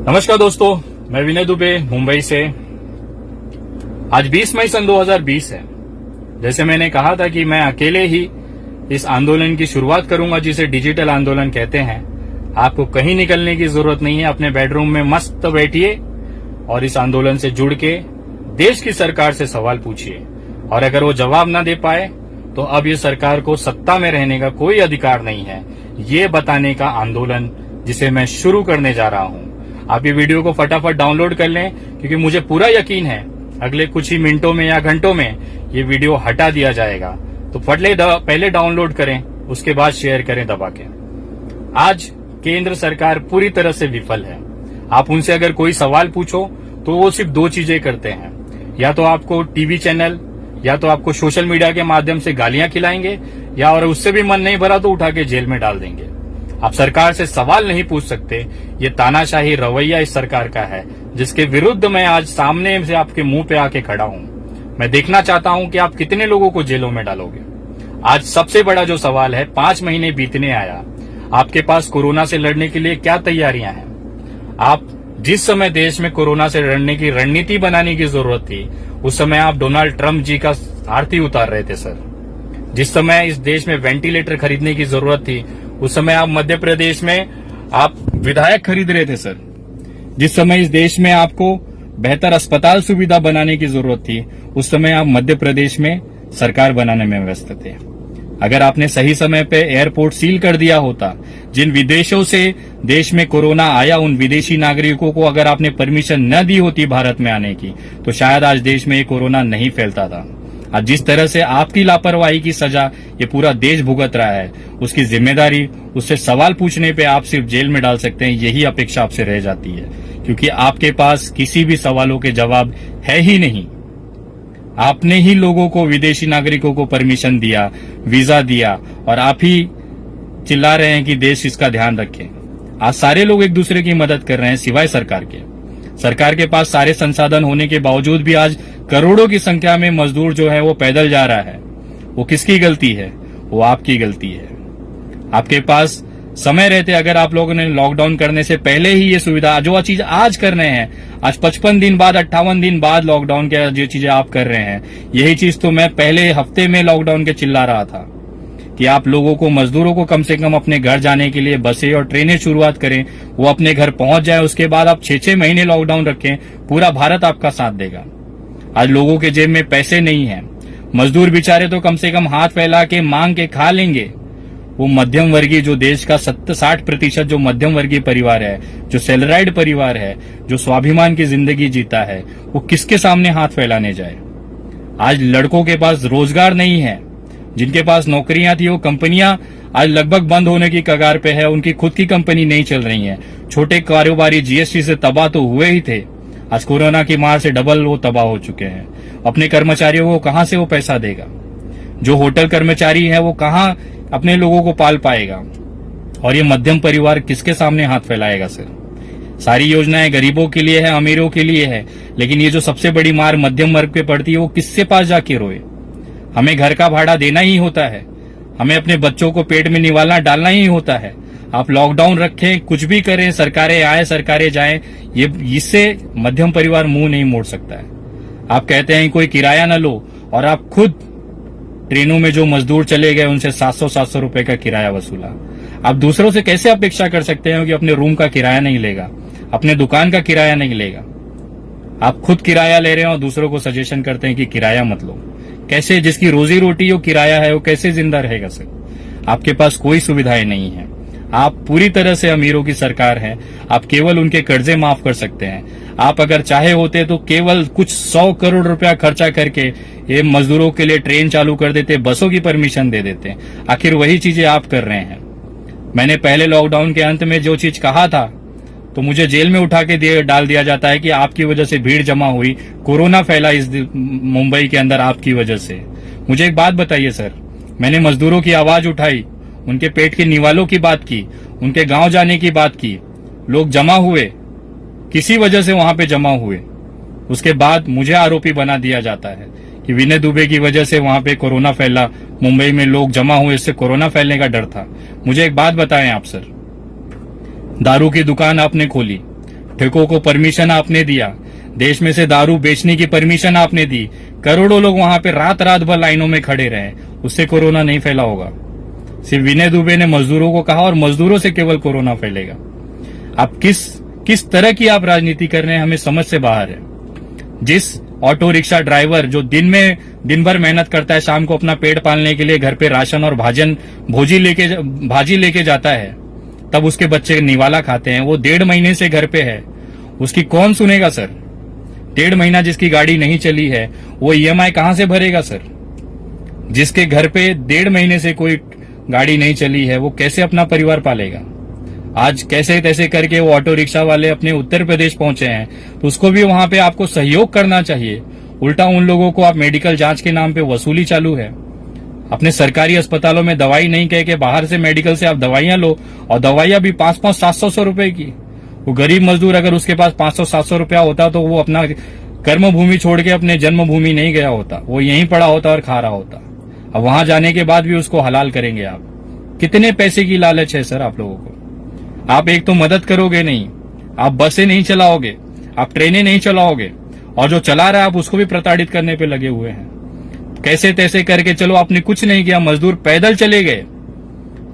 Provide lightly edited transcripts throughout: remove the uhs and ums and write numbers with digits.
नमस्कार दोस्तों, मैं विनय दुबे मुंबई से। आज 20 मई सन 2020 है। जैसे मैंने कहा था कि मैं अकेले ही इस आंदोलन की शुरुआत करूंगा जिसे डिजिटल आंदोलन कहते हैं। आपको कहीं निकलने की जरूरत नहीं है, अपने बेडरूम में मस्त बैठिए और इस आंदोलन से जुड़ के देश की सरकार से सवाल पूछिए। और अगर वो जवाब ना दे पाए तो अब ये सरकार को सत्ता में रहने का कोई अधिकार नहीं है, ये बताने का आंदोलन जिसे मैं शुरू करने जा रहा हूं। आप ये वीडियो को फटाफट डाउनलोड कर लें, क्योंकि मुझे पूरा यकीन है अगले कुछ ही मिनटों में या घंटों में ये वीडियो हटा दिया जाएगा। तो पहले डाउनलोड करें, उसके बाद शेयर करें दबा के। आज केंद्र सरकार पूरी तरह से विफल है। आप उनसे अगर कोई सवाल पूछो तो वो सिर्फ दो चीजें करते हैं, या तो आपको टीवी चैनल या तो आपको सोशल मीडिया के माध्यम से गालियां खिलाएंगे, या और उससे भी मन नहीं भरा तो उठा के जेल में डाल देंगे। आप सरकार से सवाल नहीं पूछ सकते। ये तानाशाही रवैया इस सरकार का है, जिसके विरुद्ध मैं आज सामने से आपके मुंह पे आके खड़ा हूं। मैं देखना चाहता हूं कि आप कितने लोगों को जेलों में डालोगे। आज सबसे बड़ा जो सवाल है, 5 महीने बीतने आया, आपके पास कोरोना से लड़ने के लिए क्या तैयारियां हैं? आप जिस समय देश में कोरोना से लड़ने की रणनीति बनाने की जरूरत थी, उस समय आप डोनाल्ड ट्रंप जी का आरती उतार रहे थे सर। जिस समय इस देश में वेंटिलेटर खरीदने की जरूरत थी, उस समय आप मध्य प्रदेश में आप विधायक खरीद रहे थे सर। जिस समय इस देश में आपको बेहतर अस्पताल सुविधा बनाने की जरूरत थी, उस समय आप मध्य प्रदेश में सरकार बनाने में व्यस्त थे। अगर आपने सही समय पे एयरपोर्ट सील कर दिया होता, जिन विदेशों से देश में कोरोना आया उन विदेशी नागरिकों को अगर आपने परमिशन न दी होती भारत में आने की, तो शायद आज देश में ये कोरोना नहीं फैलता था। आज जिस तरह से आपकी लापरवाही की सजा ये पूरा देश भुगत रहा है, उसकी जिम्मेदारी, उससे सवाल पूछने पे आप सिर्फ जेल में डाल सकते हैं, यही अपेक्षा आपसे रह जाती है। क्योंकि आपके पास किसी भी सवालों के जवाब है ही नहीं। आपने ही लोगों को, विदेशी नागरिकों को परमिशन दिया, वीजा दिया, और आप ही चिल्ला रहे हैं कि देश इसका ध्यान रखे। आज सारे लोग एक दूसरे की मदद कर रहे हैं सिवाय सरकार के। सरकार के पास सारे संसाधन होने के बावजूद भी आज करोड़ों की संख्या में मजदूर जो है वो पैदल जा रहा है। वो किसकी गलती है? वो आपकी गलती है। आपके पास समय रहते अगर आप लोगों ने लॉकडाउन करने से पहले ही ये सुविधा, जो चीज आज कर रहे हैं, आज 55 दिन बाद, 58 दिन बाद लॉकडाउन के जो चीजें आप कर रहे हैं, यही चीज तो मैं पहले हफ्ते में लॉकडाउन के चिल्ला रहा था कि आप लोगों को, मजदूरों को कम से कम अपने घर जाने के लिए बसें और ट्रेनें शुरुआत करें, वो अपने घर पहुंच जाए। उसके बाद आप 6-6 महीने लॉकडाउन रखें, पूरा भारत आपका साथ देगा। आज लोगों के जेब में पैसे नहीं है, मजदूर बेचारे तो कम से कम हाथ फैला के मांग के खा लेंगे। वो मध्यम वर्गीय, जो देश का 60% जो मध्यम वर्गीय परिवार है, जो सैलराइड परिवार है, जो स्वाभिमान की जिंदगी जीता है, वो किसके सामने हाथ फैलाने जाए? आज लड़कों के पास रोजगार नहीं है, जिनके पास नौकरियां थी वो कंपनियां आज लगभग बंद होने की कगार पे है, उनकी खुद की कंपनी नहीं चल रही है। छोटे कारोबारी जीएसटी से तबाह तो हुए ही थे, आज कोरोना की मार से डबल वो तबाह हो चुके हैं। अपने कर्मचारियों को कहां से वो पैसा देगा? जो होटल कर्मचारी है वो कहां अपने लोगों को पाल पाएगा? और ये मध्यम परिवार किसके सामने हाथ फैलाएगा सर? सारी योजनाएं गरीबों के लिए है, अमीरों के लिए है, लेकिन ये जो सबसे बड़ी मार मध्यम वर्ग पे पड़ती है, वो किससे पास जाके रोए? हमें घर का भाड़ा देना ही होता है, हमें अपने बच्चों को पेट में निवालना डालना ही होता है। आप लॉकडाउन रखें, कुछ भी करें, सरकारें आए सरकारें जाएं, ये इससे मध्यम परिवार मुंह नहीं मोड़ सकता है। आप कहते हैं कोई किराया न लो, और आप खुद ट्रेनों में जो मजदूर चले गए उनसे 700-700 रुपए का किराया वसूला। आप दूसरों से कैसे अपेक्षा कर सकते हैं कि अपने रूम का किराया नहीं लेगा, अपने दुकान का किराया नहीं लेगा? आप खुद किराया ले रहे हैं और दूसरों को सजेशन करते हैं कि किराया मत लो। कैसे? जिसकी रोजी रोटी वो किराया है, वो कैसे जिंदा रहेगा सर? आपके पास कोई सुविधाएं नहीं है। आप पूरी तरह से अमीरों की सरकार है। आप केवल उनके कर्जे माफ कर सकते हैं। आप अगर चाहे होते तो केवल कुछ 100 करोड़ रुपया खर्चा करके ये मजदूरों के लिए ट्रेन चालू कर देते, बसों की परमिशन दे देते। आखिर वही चीजें आप कर रहे हैं। मैंने पहले लॉकडाउन के अंत में जो चीज कहा था, तो मुझे जेल में उठा के डाल दिया जाता है कि आपकी वजह से भीड़ जमा हुई, कोरोना फैला इस मुंबई के अंदर आपकी वजह से। मुझे एक बात बताइए सर, मैंने मजदूरों की आवाज उठाई, उनके पेट के निवालों की बात की, उनके गांव जाने की बात की। लोग जमा हुए, किसी वजह से वहां पे जमा हुए, उसके बाद मुझे आरोपी बना दिया जाता है कि विनय दुबे की वजह से वहां पे कोरोना फैला, मुंबई में लोग जमा हुए, इससे कोरोना फैलने का डर था। मुझे एक बात बताएं आप सर, दारू की दुकान आपने खोली, ठेकों को परमिशन आपने दिया, देश में से दारू बेचने की परमिशन आपने दी, करोड़ों लोग वहां पे रात रात भर लाइनों में खड़े रहे, उससे कोरोना नहीं फैला होगा। सिर्फ विनय दुबे ने मजदूरों को कहा और मजदूरों से केवल कोरोना फैलेगा। आप किस तरह की आप राजनीति कर रहे हैं, हमें समझ से बाहर है। जिस ऑटो रिक्शा ड्राइवर जो दिन भर मेहनत करता है, शाम को अपना पेट पालने के लिए घर पे राशन और भाजी लेके जाता है, तब उसके बच्चे निवाला खाते हैं, वो 1.5 महीने से घर पे है, उसकी कौन सुनेगा सर? 1.5 महीना जिसकी गाड़ी नहीं चली है, वो ईएमआई कहां से भरेगा सर? जिसके घर पे 1.5 महीने से कोई गाड़ी नहीं चली है, वो कैसे अपना परिवार पालेगा? आज कैसे तैसे करके वो ऑटो रिक्शा वाले अपने उत्तर प्रदेश पहुंचे हैं, तो उसको भी वहां पे आपको सहयोग करना चाहिए। उल्टा उन लोगों को आप मेडिकल जांच के नाम पे वसूली चालू है। अपने सरकारी अस्पतालों में दवाई नहीं कह के बाहर से मेडिकल से आप दवाइयां लो, और दवाइयां भी 500-700 रुपए की। वो गरीब मजदूर अगर उसके पास 500-700 रुपया होता तो वो अपना कर्म भूमि छोड़ के अपने जन्मभूमि नहीं गया होता, वो यहीं पड़ा होता और खा रहा होता। अब वहां जाने के बाद भी उसको हलाल करेंगे आप। कितने पैसे की लालच है सर आप लोगों को? आप एक तो मदद करोगे नहीं, आप बसें नहीं चलाओगे, आप ट्रेनें नहीं चलाओगे, और जो चला रहा है आप उसको भी प्रताड़ित करने पे लगे हुए हैं। कैसे तैसे करके चलो, आपने कुछ नहीं किया, मजदूर पैदल चले गए,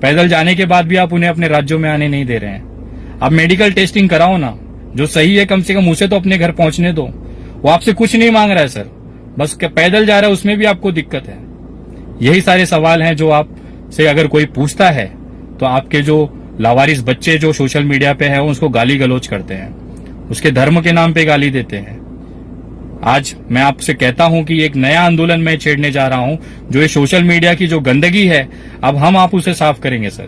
पैदल जाने के बाद भी आप उन्हें अपने राज्यों में आने नहीं दे रहे हैं। आप मेडिकल टेस्टिंग कराओ ना, जो सही है कम से कम उसे तो अपने घर पहुंचने दो। वो आपसे कुछ नहीं मांग रहा है सर, बस पैदल जा रहा है, उसमें भी आपको दिक्कत है। यही सारे सवाल हैं जो आपसे अगर कोई पूछता है तो आपके जो लावारिस बच्चे जो सोशल मीडिया पे हैं उसको गाली गलौज करते हैं, उसके धर्म के नाम पे गाली देते हैं। आज मैं आपसे कहता हूं कि एक नया आंदोलन मैं छेड़ने जा रहा हूं, जो ये सोशल मीडिया की जो गंदगी है, अब आप उसे साफ करेंगे सर।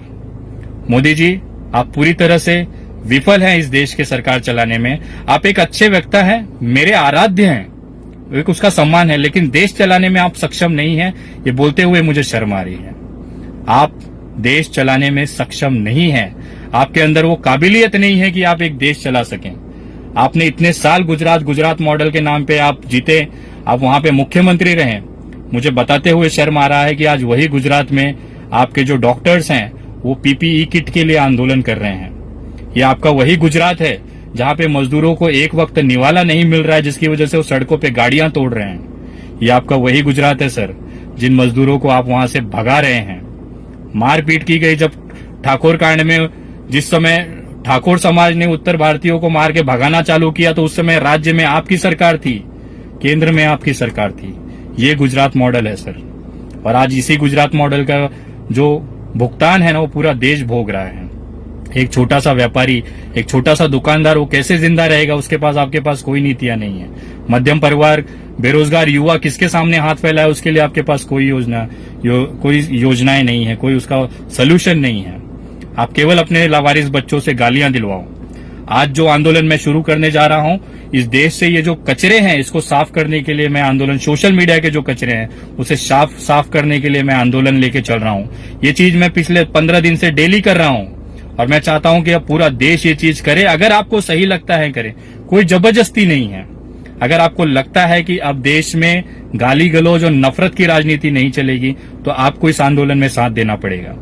मोदी जी, आप पूरी तरह से विफल हैं इस देश के सरकार चलाने में। आप एक अच्छे वक्ता हैं, मेरे आराध्य हैं, एक उसका सम्मान है, लेकिन देश चलाने में आप सक्षम नहीं हैं। ये बोलते हुए मुझे शर्म आ रही है। आप देश चलाने में सक्षम नहीं है, आपके अंदर वो काबिलियत नहीं है कि आप एक देश चला सकें। आपने इतने साल गुजरात मॉडल के नाम पे आप जीते, आप वहां पे मुख्यमंत्री रहे। मुझे बताते हुए शर्म आ रहा है कि आज वही गुजरात में आपके जो डॉक्टर्स हैं वो पीपीई किट के लिए आंदोलन कर रहे हैं। ये आपका वही गुजरात है जहां पे मजदूरों को एक वक्त निवाला नहीं मिल रहा है, जिसकी वजह से वो सड़कों पे गाड़ियां तोड़ रहे हैं। ये आपका वही गुजरात है सर, जिन मजदूरों को आप वहां से भगा रहे हैं। मारपीट की गई जब ठाकुर कांड में, जिस समय ठाकुर समाज ने उत्तर भारतीयों को मार के भगाना चालू किया, तो उस समय राज्य में आपकी सरकार थी, केंद्र में आपकी सरकार थी। ये गुजरात मॉडल है सर, और आज इसी गुजरात मॉडल का जो भुगतान है ना, वो पूरा देश भोग रहा है। एक छोटा सा व्यापारी, एक छोटा सा दुकानदार, वो कैसे जिंदा रहेगा? उसके पास, आपके पास कोई नीतियां नहीं है। मध्यम परिवार, बेरोजगार युवा किसके सामने हाथ फैलाए, उसके लिए आपके पास कोई योजनाएं नहीं है, कोई उसका सोल्यूशन नहीं है। आप केवल अपने लावारिस बच्चों से गालियां दिलवाओ। आज जो आंदोलन मैं शुरू करने जा रहा हूं, इस देश से ये जो कचरे हैं इसको साफ करने के लिए मैं आंदोलन, सोशल मीडिया के जो कचरे हैं उसे साफ करने के लिए मैं आंदोलन लेके चल रहा हूं। ये चीज मैं पिछले 15 दिन से डेली कर रहा हूं, और मैं चाहता हूं कि अब पूरा देश ये चीज करे। अगर आपको सही लगता है करे, कोई जबरदस्ती नहीं है। अगर आपको लगता है कि अब देश में गाली गलौज और नफरत की राजनीति नहीं चलेगी, तो आपको इस आंदोलन में साथ देना पड़ेगा।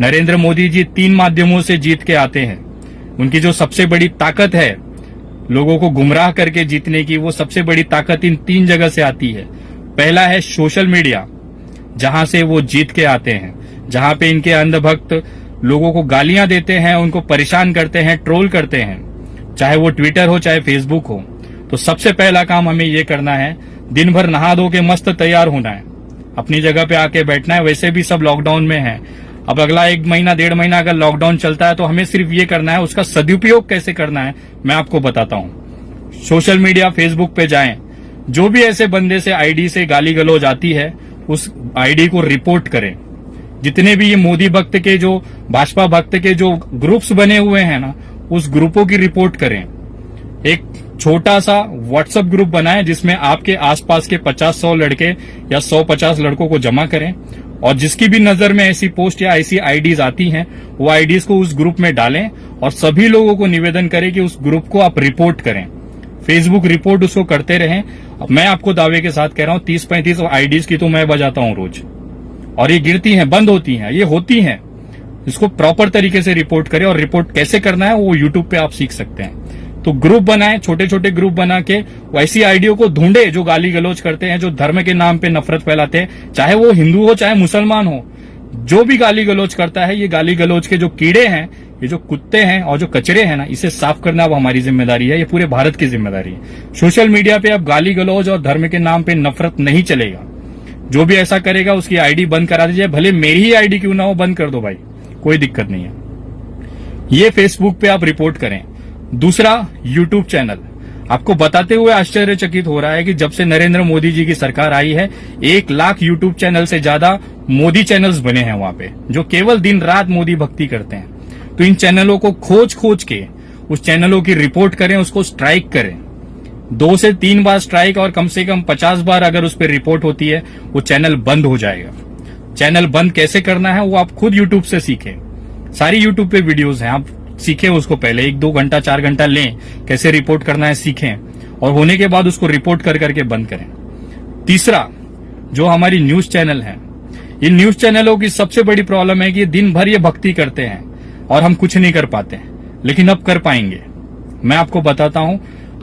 नरेंद्र मोदी जी 3 माध्यमों से जीत के आते हैं। उनकी जो सबसे बड़ी ताकत है लोगों को गुमराह करके जीतने की, वो सबसे बड़ी ताकत इन 3 जगह से आती है। पहला है सोशल मीडिया, जहां से वो जीत के आते हैं, जहां पे इनके अंधभक्त लोगों को गालियां देते हैं, उनको परेशान करते हैं, ट्रोल करते हैं, चाहे वो ट्विटर हो चाहे फेसबुक हो। तो सबसे पहला काम हमें ये करना है, दिन भर नहा धो के मस्त तैयार होना है, अपनी जगह पे आके बैठना है। वैसे भी सब लॉकडाउन में है। अब अगला 1 महीना 1.5 महीना अगर लॉकडाउन चलता है तो हमें सिर्फ ये करना है, उसका सदुपयोग कैसे करना है मैं आपको बताता हूं। सोशल मीडिया, फेसबुक पे जाएं, जो भी ऐसे बंदे से आईडी से गाली गलौज आती है उस आईडी को रिपोर्ट करें। जितने भी ये मोदी भक्त के, जो भाजपा भक्त के जो ग्रुप्स बने हुए हैं ना, उस ग्रुपों की रिपोर्ट करें। एक छोटा सा व्हाट्सएप ग्रुप बनाएं जिसमें आपके आसपास के 50-100 लड़के या 100-50 लड़कों को जमा करें, और जिसकी भी नजर में ऐसी पोस्ट या ऐसी आईडीज आती हैं वो आईडीज को उस ग्रुप में डालें, और सभी लोगों को निवेदन करें कि उस ग्रुप को आप रिपोर्ट करें। फेसबुक रिपोर्ट उसको करते रहें। अब मैं आपको दावे के साथ कह रहा हूं 30-35 आईडीज की तो मैं बजाता हूं रोज, और ये गिरती हैं, बंद होती हैं, ये होती हैं। इसको प्रॉपर तरीके से रिपोर्ट करें, और रिपोर्ट कैसे करना है वो यूट्यूब पे आप सीख सकते हैं। तो ग्रुप बनाए, छोटे छोटे ग्रुप बना के वैसी आईडियो को ढूंढे जो गाली गलौज करते हैं, जो धर्म के नाम पे नफरत फैलाते हैं, चाहे वो हिंदू हो चाहे मुसलमान हो। जो भी गाली गलौज करता है, ये गाली गलौज के जो कीड़े हैं, ये जो कुत्ते हैं और जो कचरे हैं ना, इसे साफ करना अब हमारी जिम्मेदारी है। ये पूरे भारत की जिम्मेदारी है। सोशल मीडिया पे अब गाली गलौज और धर्म के नाम पे नफरत नहीं चलेगा। जो भी ऐसा करेगा उसकी आईडी बंद करा दीजिए, भले मेरी ही आईडी क्यों ना हो, बंद कर दो भाई, कोई दिक्कत नहीं है। ये फेसबुक पे आप रिपोर्ट करें। दूसरा, यूट्यूब चैनल। आपको बताते हुए आश्चर्यचकित हो रहा है कि जब से नरेंद्र मोदी जी की सरकार आई है, 1 लाख यूट्यूब चैनल से ज्यादा मोदी चैनल्स बने हैं वहां पे, जो केवल दिन रात मोदी भक्ति करते हैं। तो इन चैनलों को खोज खोज के उस चैनलों की रिपोर्ट करें, उसको स्ट्राइक करें। 2 से 3 बार स्ट्राइक और कम से कम 50 बार अगर उस पर रिपोर्ट होती है, वो चैनल बंद हो जाएगा। चैनल बंद कैसे करना है वो आप खुद यूट्यूब से सीखें। सारी यूट्यूब पे वीडियोस हैं, आप सीखें उसको। पहले 1-2 घंटा 4 घंटा लें, कैसे रिपोर्ट करना है सीखें, और होने के बाद उसको रिपोर्ट कर करके बंद करें। तीसरा, जो हमारी न्यूज चैनल है, इन न्यूज चैनलों की सबसे बड़ी प्रॉब्लम है कि दिन भर ये भक्ति करते हैं और हम कुछ नहीं कर पाते, लेकिन अब कर पाएंगे। मैं आपको बताता हूं,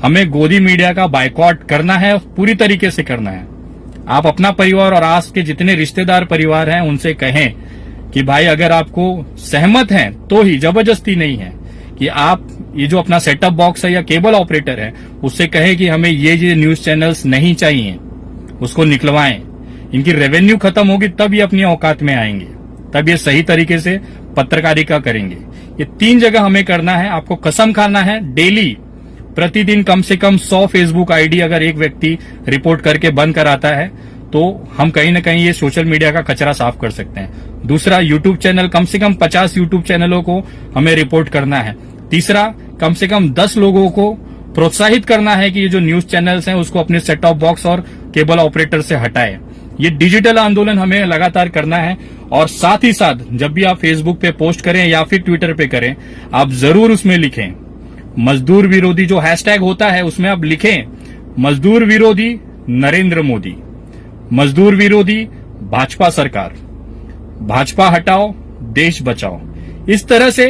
हमें गोदी मीडिया का बायकॉट करना है, पूरी तरीके से करना है। आप अपना परिवार और आस के जितने रिश्तेदार परिवार हैं उनसे कहें कि भाई अगर आपको सहमत हैं तो ही, जबरदस्ती नहीं है, कि आप ये जो अपना सेटअप बॉक्स है या केबल ऑपरेटर है उससे कहें कि हमें ये न्यूज चैनल्स नहीं चाहिए, उसको निकलवाएं। इनकी रेवेन्यू खत्म होगी तब ये अपनी औकात में आएंगे, तब ये सही तरीके से पत्रकारिता करेंगे। ये 3 जगह हमें करना है। आपको कसम खाना है, डेली प्रतिदिन कम से कम 100 फेसबुक आईडी अगर एक व्यक्ति रिपोर्ट करके बंद कराता है तो हम कहीं ना कहीं ये सोशल मीडिया का कचरा साफ कर सकते हैं। दूसरा, यूट्यूब चैनल, कम से कम 50 यूट्यूब चैनलों को हमें रिपोर्ट करना है। तीसरा, कम से कम 10 लोगों को प्रोत्साहित करना है कि ये जो न्यूज चैनल्स हैं उसको अपने सेट टॉप बॉक्स और केबल ऑपरेटर से हटाए। ये डिजिटल आंदोलन हमें लगातार करना है। और साथ ही साथ जब भी आप फेसबुक पे पोस्ट करें या फिर ट्विटर पे करें, आप जरूर उसमें लिखें मजदूर विरोधी, जो हैशटैग होता है उसमें आप लिखें मजदूर विरोधी नरेंद्र मोदी, मजदूर विरोधी भाजपा सरकार, भाजपा हटाओ देश बचाओ, इस तरह से।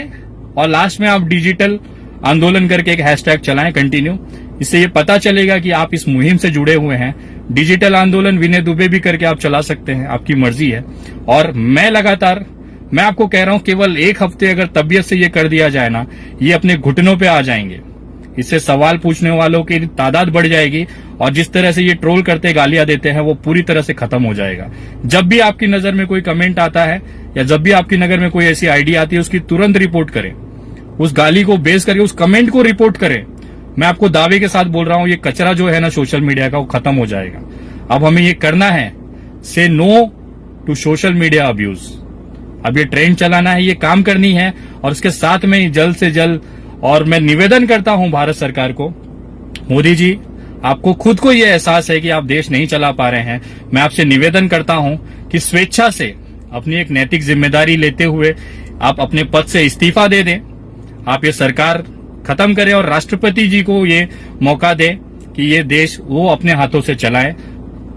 और लास्ट में आप डिजिटल आंदोलन करके एक हैशटैग चलाएं कंटिन्यू। इससे ये पता चलेगा कि आप इस मुहिम से जुड़े हुए हैं। डिजिटल आंदोलन विनय दुबे भी करके आप चला सकते हैं, आपकी मर्जी है। और मैं आपको कह रहा हूं, केवल 1 हफ्ते अगर तबीयत से ये कर दिया जाए ना, ये अपने घुटनों पे आ जाएंगे। इससे सवाल पूछने वालों की तादाद बढ़ जाएगी और जिस तरह से ये ट्रोल करते गालियां देते हैं वो पूरी तरह से खत्म हो जाएगा। जब भी आपकी नजर में कोई कमेंट आता है या जब भी आपकी नजर में कोई ऐसी आईडी आती है, उसकी तुरंत रिपोर्ट करें। उस गाली को बेस करके उस कमेंट को रिपोर्ट करें। मैं आपको दावे के साथ बोल रहा हूं, ये कचरा जो है ना सोशल मीडिया का, वो खत्म हो जाएगा। अब हमें ये करना है, say no to social media abuse. अब ये ट्रेंड चलाना है, ये काम करनी है। और उसके साथ में जल्द से जल्द, और मैं निवेदन करता हूं भारत सरकार को, मोदी जी आपको खुद को ये एहसास है कि आप देश नहीं चला पा रहे हैं। मैं आपसे निवेदन करता हूं कि स्वेच्छा से अपनी एक नैतिक जिम्मेदारी लेते हुए आप अपने पद से इस्तीफा दे दें, आप ये सरकार खत्म करें और राष्ट्रपति जी को ये मौका दें कि ये देश वो अपने हाथों से चलाएं।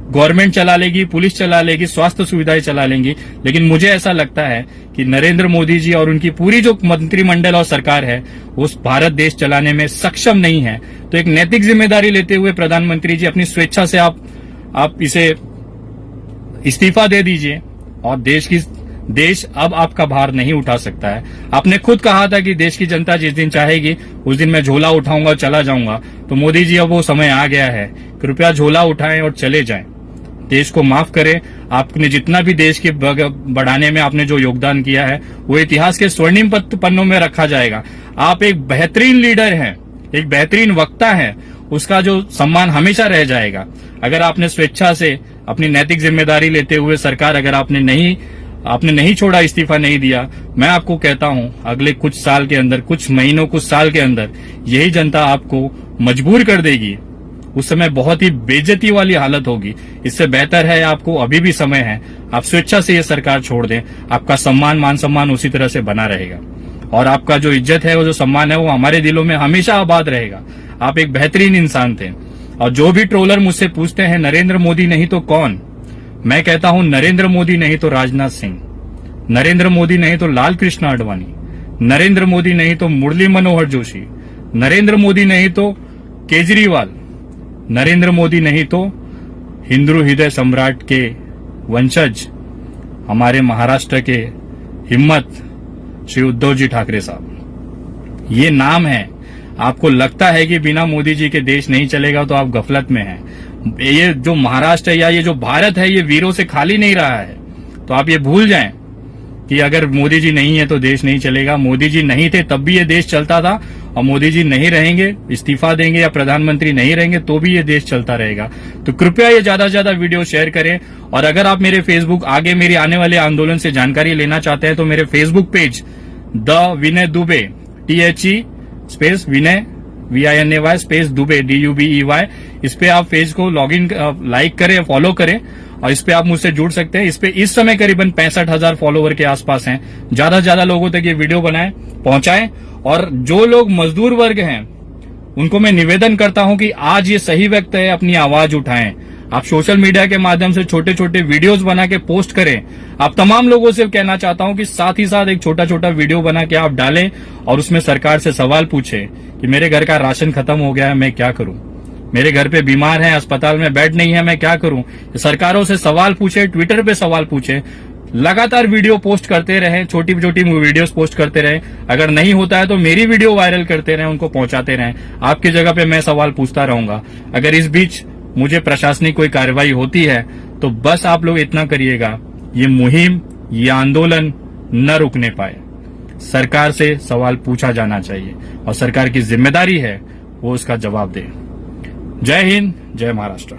गवर्नमेंट चला लेगी, पुलिस चला लेगी, स्वास्थ्य सुविधाएं चला लेंगी, लेकिन मुझे ऐसा लगता है कि नरेंद्र मोदी जी और उनकी पूरी जो मंत्रिमंडल और सरकार है उस भारत देश चलाने में सक्षम नहीं है। तो एक नैतिक जिम्मेदारी लेते हुए प्रधानमंत्री जी अपनी स्वेच्छा से आप इसे इस्तीफा दे दीजिए और देश अब आपका भार नहीं उठा सकता है। आपने खुद कहा था कि देश की जनता जिस दिन चाहेगी उस दिन मैं झोला उठाऊंगा और चला जाऊंगा। तो मोदी जी अब वो समय आ गया है, कृपया झोला उठाएं और चले जाएं। देश को माफ करें। आपने जितना भी देश के बढ़ाने में आपने जो योगदान किया है वो इतिहास के स्वर्णिम पन्नों में रखा जाएगा। आप एक बेहतरीन लीडर हैं, एक बेहतरीन वक्ता हैं, उसका जो सम्मान हमेशा रह जाएगा। अगर आपने स्वेच्छा से अपनी नैतिक जिम्मेदारी लेते हुए सरकार अगर आपने नहीं छोड़ा, इस्तीफा नहीं दिया, मैं आपको कहता हूं अगले कुछ साल के अंदर, कुछ महीनों, कुछ साल के अंदर यही जनता आपको मजबूर कर देगी। उस समय बहुत ही बेइज्जती वाली हालत होगी। इससे बेहतर है, आपको अभी भी समय है, आप स्वेच्छा से ये सरकार छोड़ दें। आपका सम्मान, मान सम्मान उसी तरह से बना रहेगा और आपका जो इज्जत है, वो जो सम्मान है, वो हमारे दिलों में हमेशा आबाद रहेगा। आप एक बेहतरीन इंसान थे। और जो भी ट्रोलर मुझसे पूछते हैं नरेंद्र मोदी नहीं तो कौन, मैं कहता हूं नरेंद्र मोदी नहीं तो राजनाथ सिंह, नरेंद्र मोदी नहीं तो लाल कृष्ण आडवाणी, नरेंद्र मोदी नहीं तो मुरली मनोहर जोशी, नरेंद्र मोदी नहीं तो केजरीवाल, नरेंद्र मोदी नहीं तो हिंदू हृदय सम्राट के वंशज हमारे महाराष्ट्र के हिम्मत श्री उद्धव जी ठाकरे साहब। ये नाम है। आपको लगता है कि बिना मोदी जी के देश नहीं चलेगा तो आप गफलत में हैं। ये जो महाराष्ट्र है या ये जो भारत है ये वीरों से खाली नहीं रहा है। तो आप ये भूल जाएं कि अगर मोदी जी नहीं है तो देश नहीं चलेगा। मोदी जी नहीं थे तब भी ये देश चलता था, और मोदी जी नहीं रहेंगे, इस्तीफा देंगे या प्रधानमंत्री नहीं रहेंगे तो भी ये देश चलता रहेगा। तो कृपया ये ज्यादा से ज्यादा वीडियो शेयर करें। और अगर आप मेरे फेसबुक आगे मेरी आने वाले आंदोलन से जानकारी लेना चाहते हैं तो मेरे Facebook page the Vinay Dubey THE space Vinay VINAY space Dubey DUBEY, इस पे आप पेज को लॉग इन लाइक करें, फॉलो करें, और इस पे आप मुझसे जुड़ सकते हैं। इस पे इस समय करीबन 65,000 फॉलोवर के आसपास हैं। ज्यादा से ज्यादा लोगों तक ये वीडियो बनाएं, पहुंचाएं। और जो लोग मजदूर वर्ग हैं उनको मैं निवेदन करता हूं कि आज ये सही वक्त है, अपनी आवाज उठाएं। आप सोशल मीडिया के माध्यम से छोटे छोटे वीडियोस बना के पोस्ट करें। आप तमाम लोगों से कहना चाहता हूं कि साथ ही साथ एक छोटा छोटा वीडियो बना के आप डालें और उसमें सरकार से सवाल पूछें कि मेरे घर का राशन खत्म हो गया है, मैं क्या करूं, मेरे घर पे बीमार है, अस्पताल में बेड नहीं है, मैं क्या करूं। सरकारों से सवाल पूछे, ट्विटर पे सवाल पूछे, लगातार वीडियो पोस्ट करते रहे, छोटी छोटी वीडियोस पोस्ट करते रहे। अगर नहीं होता है तो मेरी वीडियो वायरल करते रहे, उनको पहुंचाते रहे। आपकी जगह पे मैं सवाल पूछता रहूंगा। अगर इस बीच मुझे प्रशासनिक कोई कार्रवाई होती है तो बस आप लोग इतना करिएगा, ये मुहिम, ये आंदोलन न रुकने पाए। सरकार से सवाल पूछा जाना चाहिए और सरकार की जिम्मेदारी है वो उसका जवाब दे। जय हिंद, जय महाराष्ट्र।